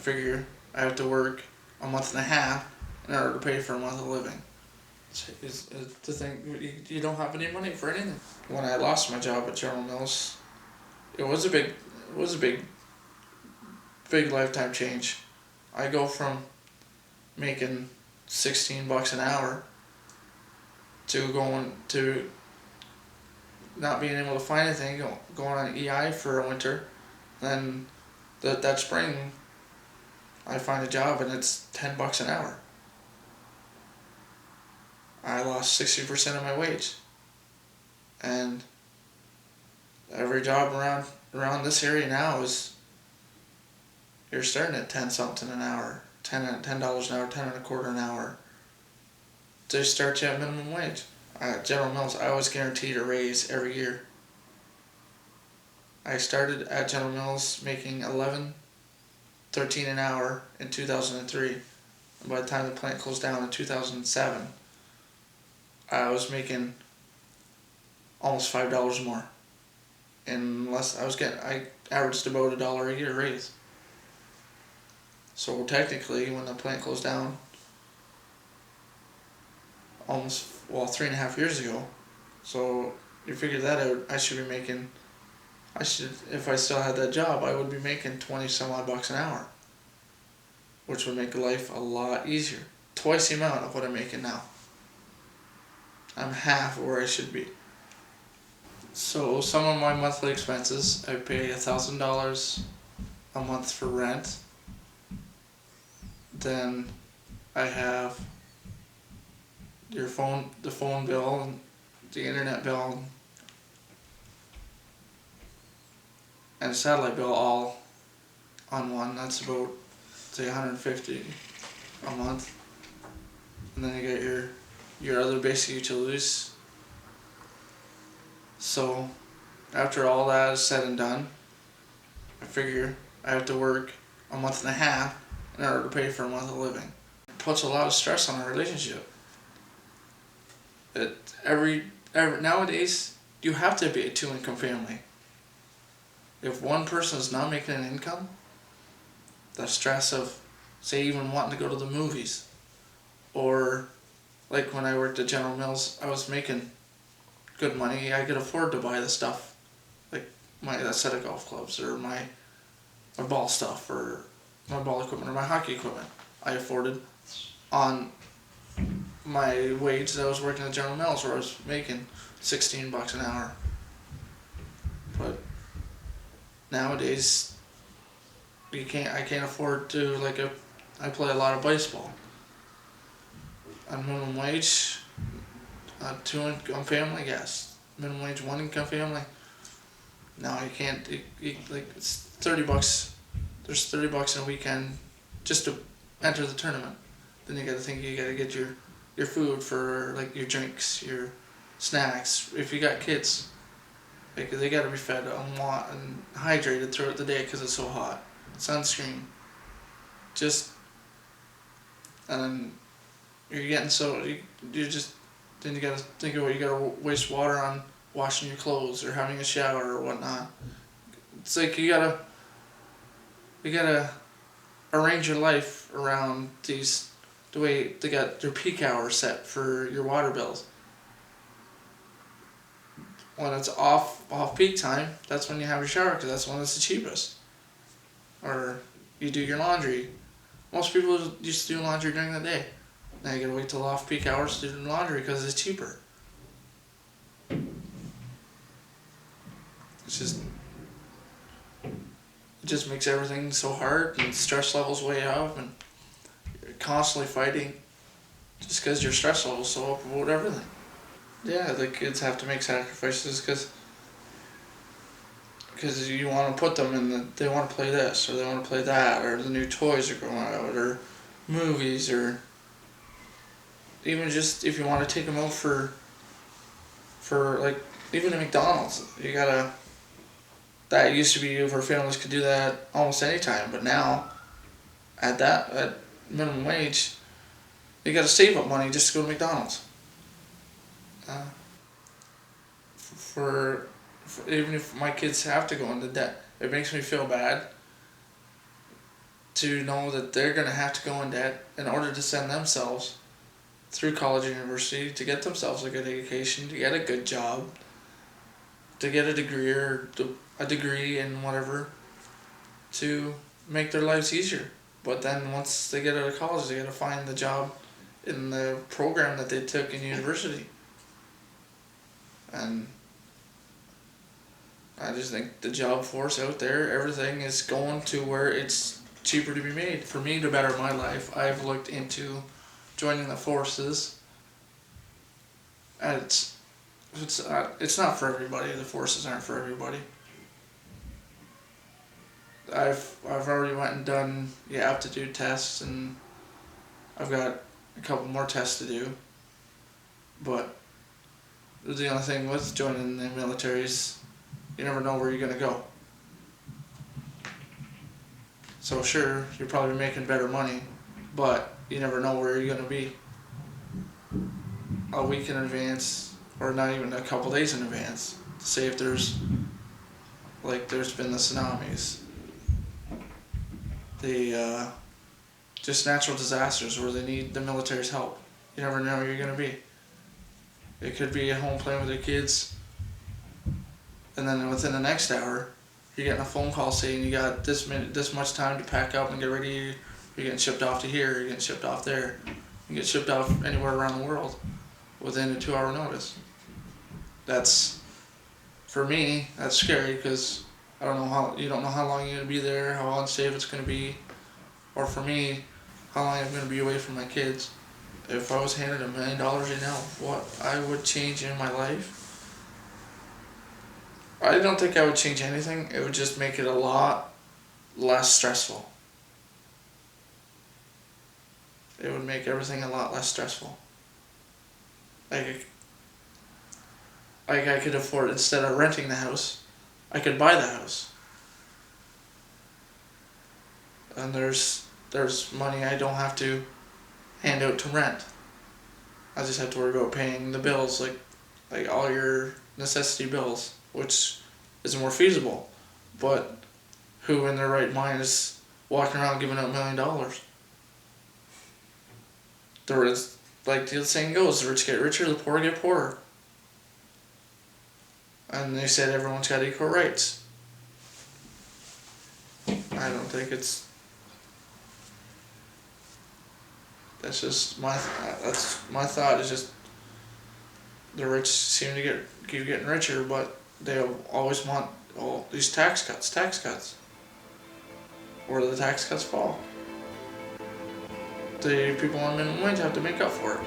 figure I have to work a month and a half in order to pay for a month of living. Is the thing, you don't have any money for anything. When I lost my job at General Mills, it was a big lifetime change. I go from making $16 an hour to going to not being able to find anything, going on EI for a winter. Then that spring, I find a job and it's $10 an hour. I lost 60% of my wage. And every job around this area now is, you're starting at 10 something an hour, $10 an hour, 10 and a quarter an hour. They start you at minimum wage. At General Mills, I was guaranteed a raise every year. I started at General Mills making $11, $13 an hour in 2003. And by the time the plant closed down in 2007, I was making almost $5 more. Unless I averaged about $1 a year raise. So technically, when the plant closed down, almost 3.5 years ago, so you figure that out, if I still had that job, I would be making 20 some odd bucks an hour, which would make life a lot easier. Twice the amount of what I'm making now. I'm half where I should be. So some of my monthly expenses, I pay $1,000 a month for rent. Then I have the phone bill, and the internet bill, and the satellite bill all on one. That's about, say, $150 a month. And then you get your other basic utilities. So after all that is said and done, I figure I have to work a month and a half in order to pay for a month of living. It puts a lot of stress on a relationship. Nowadays, you have to be a 2-income family. If one person is not making an income, the stress of, say, even wanting to go to the movies, or like when I worked at General Mills, I was making good money. I could afford to buy the stuff, like a set of golf clubs, or my ball stuff, or my ball equipment, or my hockey equipment. I afforded on my wage that I was working at General Mills, where I was making $16 an hour. But nowadays, I can't afford to, I play a lot of baseball. On minimum wage, 2-income family, yes. Minimum wage, 1-income family. No, you can't. It's $30. There's $30 in a weekend just to enter the tournament. Then you got to think you got to get your food for your drinks, your snacks. If you got kids, they got to be fed and hydrated throughout the day because it's so hot. Sunscreen. And then you're getting then you got to think about, you got to waste water on washing your clothes or having a shower or whatnot. It's like you gotta arrange your life around the way they got their peak hours set for your water bills. When it's off peak time, that's when you have your shower, because that's when it's the cheapest. Or you do your laundry. Most people used to do laundry during the day. Now you gotta wait till off peak hours to do laundry because it's cheaper. It just makes everything so hard, and stress levels way up, and you're constantly fighting just because your stress level's so up about everything. Yeah, the kids have to make sacrifices because you want to put them in they want to play this, or they want to play that, or the new toys are going out, or movies, or even just if you want to take them out for even at McDonald's, that used to be where families could do that almost any time, but now at minimum wage, you got to save up money just to go to McDonald's. Even if my kids have to go into debt, it makes me feel bad. to know that they're going to have to go in debt in order to send themselves through college and university to get themselves a good education, to get a good job, to get a degree or a degree in whatever, to make their lives easier. But then once they get out of college, they got to find the job in the program that they took in university. And I just think the job force out there, everything is going to where it's cheaper to be made. For me, to better my life, I've looked into joining the forces. And it's not for everybody. The forces aren't for everybody. I've already went and done the aptitude tests, and I've got a couple more tests to do. But the only thing with joining the military is you never know where you're gonna go. So sure, you're probably making better money, but you never know where you're gonna be a week in advance, or not even a couple days in advance. Say if there's been the tsunamis, the just natural disasters where they need the military's help. You never know where you're gonna be. It could be at home playing with your kids, and then within the next hour, you're getting a phone call saying you got this much time to pack up and get ready. You're getting shipped off to here. You're getting shipped off there. You get shipped off anywhere around the world within a 2-hour notice. That's, for me, that's scary because you don't know how long you're gonna be there, how unsafe it's gonna be, or for me, how long I'm gonna be away from my kids. If I was handed $1 million right now, what I would change in my life, I don't think I would change anything. It would just make it a lot less stressful. It would make everything a lot less stressful. Like I could afford, instead of renting the house, I could buy the house. And there's money I don't have to hand out to rent. I just have to worry about paying the bills, like all your necessity bills, which is more feasible. But who in their right mind is walking around giving out $1 million? There is, like the saying goes, the rich get richer, the poor get poorer. And they said everyone's got equal rights. I don't think it's. That's just my thought is just the rich seem to keep getting richer, but they always want all these tax cuts. Where do the tax cuts fall? The people on minimum wage have to make up for it.